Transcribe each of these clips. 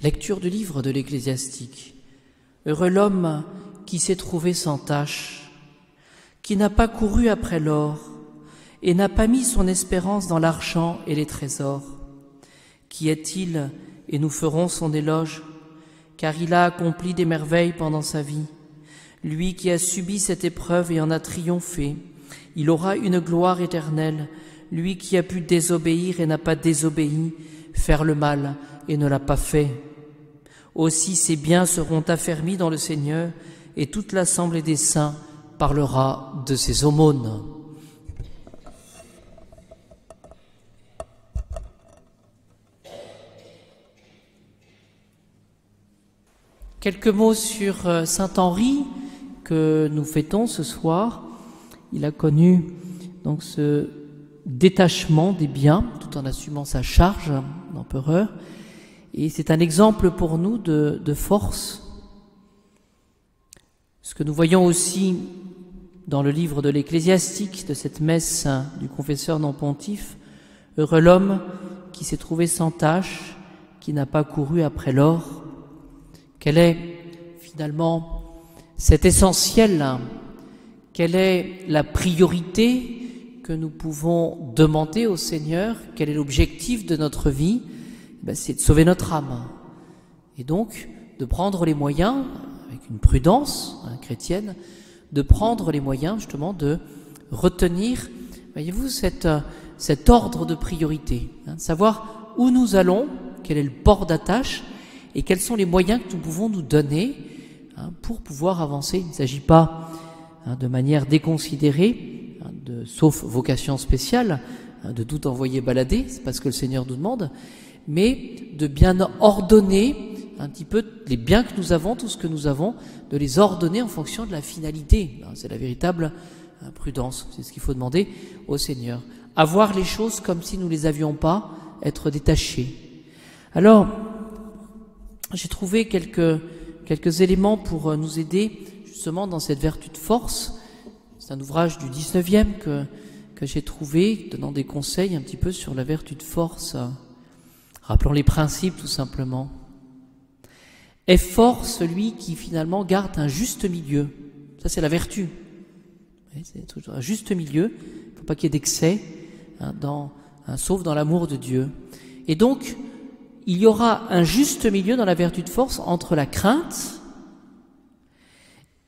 Lecture du livre de l'Ecclésiastique. Heureux l'homme qui s'est trouvé sans tache, qui n'a pas couru après l'or et n'a pas mis son espérance dans l'argent et les trésors. Qui est-il et nous ferons son éloge, car il a accompli des merveilles pendant sa vie. Lui qui a subi cette épreuve et en a triomphé, il aura une gloire éternelle. Lui qui a pu désobéir et n'a pas désobéi, faire le mal et ne l'a pas fait. Aussi ses biens seront affermis dans le Seigneur, et toute l'assemblée des saints parlera de ses aumônes. Quelques mots sur saint Henri que nous fêtons ce soir. Il a connu donc ce détachement des biens tout en assumant sa charge d'empereur. Et c'est un exemple pour nous de force. Ce que nous voyons aussi dans le livre de l'Ecclésiastique, de cette messe du confesseur non pontife, « Heureux l'homme qui s'est trouvé sans tache, qui n'a pas couru après l'or ». Quel est finalement cet essentiel? Quelle est la priorité que nous pouvons demander au Seigneur? Quel est l'objectif de notre vie? C'est de sauver notre âme. Et donc, de prendre les moyens, avec une prudence chrétienne, de prendre les moyens justement de retenir, voyez-vous, cet ordre de priorité, de savoir où nous allons, quel est le port d'attache, et quels sont les moyens que nous pouvons nous donner pour pouvoir avancer. Il ne s'agit pas de manière déconsidérée, sauf vocation spéciale, de tout envoyer balader, c'est pas ce que le Seigneur nous demande, mais de bien ordonner un petit peu les biens que nous avons, tout ce que nous avons, de les ordonner en fonction de la finalité. C'est la véritable prudence, c'est ce qu'il faut demander au Seigneur. Avoir les choses comme si nous ne les avions pas, être détachés. Alors, j'ai trouvé quelques éléments pour nous aider justement dans cette vertu de force. C'est un ouvrage du 19e que j'ai trouvé, donnant des conseils un petit peu sur la vertu de force. Rappelons les principes tout simplement. Est fort celui qui finalement garde un juste milieu. Ça c'est la vertu. C'est un juste milieu. Il ne faut pas qu'il y ait d'excès, sauf dans l'amour de Dieu. Et donc, il y aura un juste milieu dans la vertu de force entre la crainte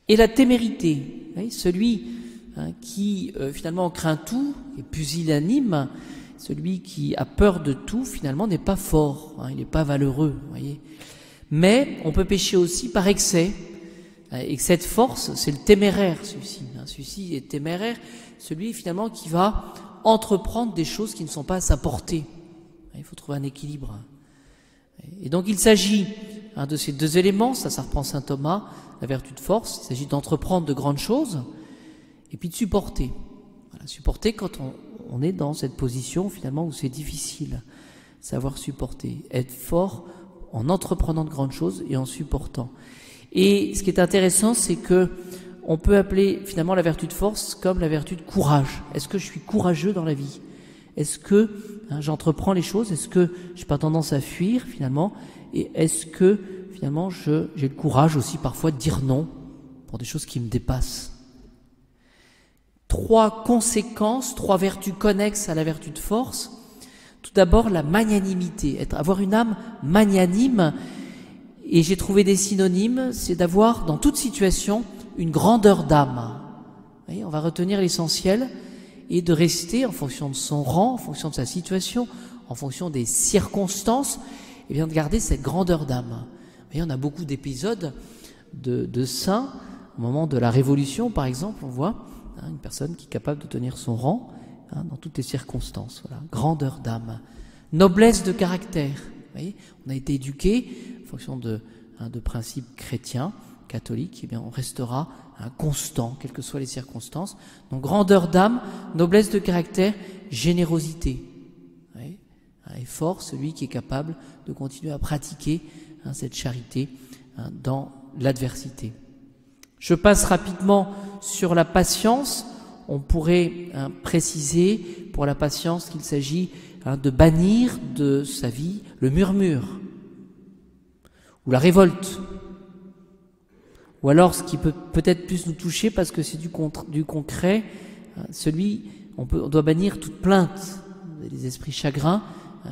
et la témérité. Celui qui finalement craint tout, est pusillanime, celui qui a peur de tout finalement n'est pas fort, il n'est pas valeureux. Voyez. Mais on peut pécher aussi par excès. Et cette force, c'est le téméraire, celui-ci. Celui-ci est téméraire, celui finalement qui va entreprendre des choses qui ne sont pas à sa portée. Il faut trouver un équilibre. Et donc il s'agit de ces deux éléments, ça reprend saint Thomas, la vertu de force, il s'agit d'entreprendre de grandes choses et puis de supporter. Voilà, supporter quand on est dans cette position finalement où c'est difficile, savoir supporter, être fort en entreprenant de grandes choses et en supportant. Et ce qui est intéressant, c'est que on peut appeler finalement la vertu de force comme la vertu de courage. Est-ce que je suis courageux dans la vie ? Est-ce que j'entreprends les choses? Est-ce que je n'ai pas tendance à fuir finalement? Et est-ce que finalement j'ai le courage aussi parfois de dire non pour des choses qui me dépassent? Trois conséquences, trois vertus connexes à la vertu de force. Tout d'abord la magnanimité, avoir une âme magnanime. Et j'ai trouvé des synonymes, c'est d'avoir dans toute situation une grandeur d'âme. Vous voyez, on va retenir l'essentiel et de rester en fonction de son rang, en fonction de sa situation, en fonction des circonstances, et bien de garder cette grandeur d'âme. Vous voyez, on a beaucoup d'épisodes de saints, au moment de la Révolution par exemple, on voit une personne qui est capable de tenir son rang dans toutes les circonstances. Voilà. Grandeur d'âme. Noblesse de caractère. Vous voyez, on a été éduqué en fonction de principes chrétiens, catholiques, et bien on restera constant, quelles que soient les circonstances. Donc grandeur d'âme, noblesse de caractère, générosité. Oui. Et fort celui qui est capable de continuer à pratiquer cette charité dans l'adversité. Je passe rapidement sur la patience. On pourrait préciser pour la patience qu'il s'agit de bannir de sa vie le murmure. ou la révolte. Ou alors, ce qui peut peut-être plus nous toucher, parce que c'est du concret, on doit bannir toute plainte. Les esprits chagrins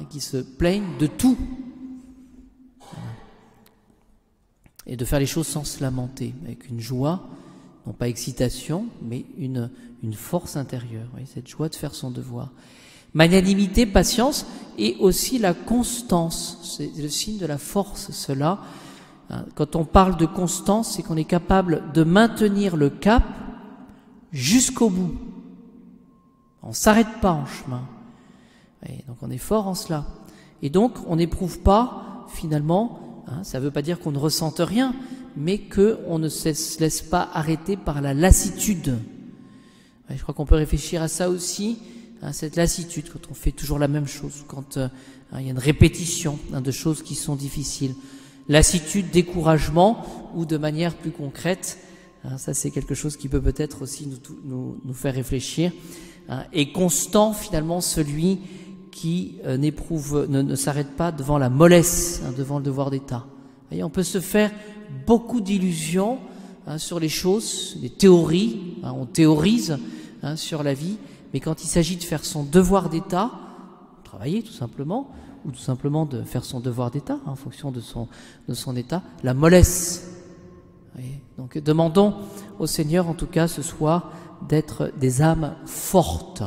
qui se plaignent de tout. Et de faire les choses sans se lamenter, avec une joie, non pas excitation, mais une force intérieure. Oui, cette joie de faire son devoir. Magnanimité, patience, et aussi la constance. C'est le signe de la force, cela. Quand on parle de constance, c'est qu'on est capable de maintenir le cap jusqu'au bout. On ne s'arrête pas en chemin. Et donc on est fort en cela. Et donc on n'éprouve pas, finalement, ça ne veut pas dire qu'on ne ressente rien, mais qu'on ne se laisse pas arrêter par la lassitude. Je crois qu'on peut réfléchir à ça aussi, cette lassitude, quand on fait toujours la même chose, quand il y a une répétition de choses qui sont difficiles. Lassitude, découragement, ou de manière plus concrète, ça c'est quelque chose qui peut peut-être aussi nous faire réfléchir. Et constant, finalement, celui qui ne s'arrête pas devant la mollesse, devant le devoir d'État. Voyez, on peut se faire beaucoup d'illusions sur les choses, des théories, on théorise sur la vie, mais quand il s'agit de faire son devoir d'État, travailler tout simplement, ou tout simplement de faire son devoir d'État en fonction de son état, la mollesse. Voyez, donc demandons au Seigneur en tout cas ce soir d'être des âmes fortes.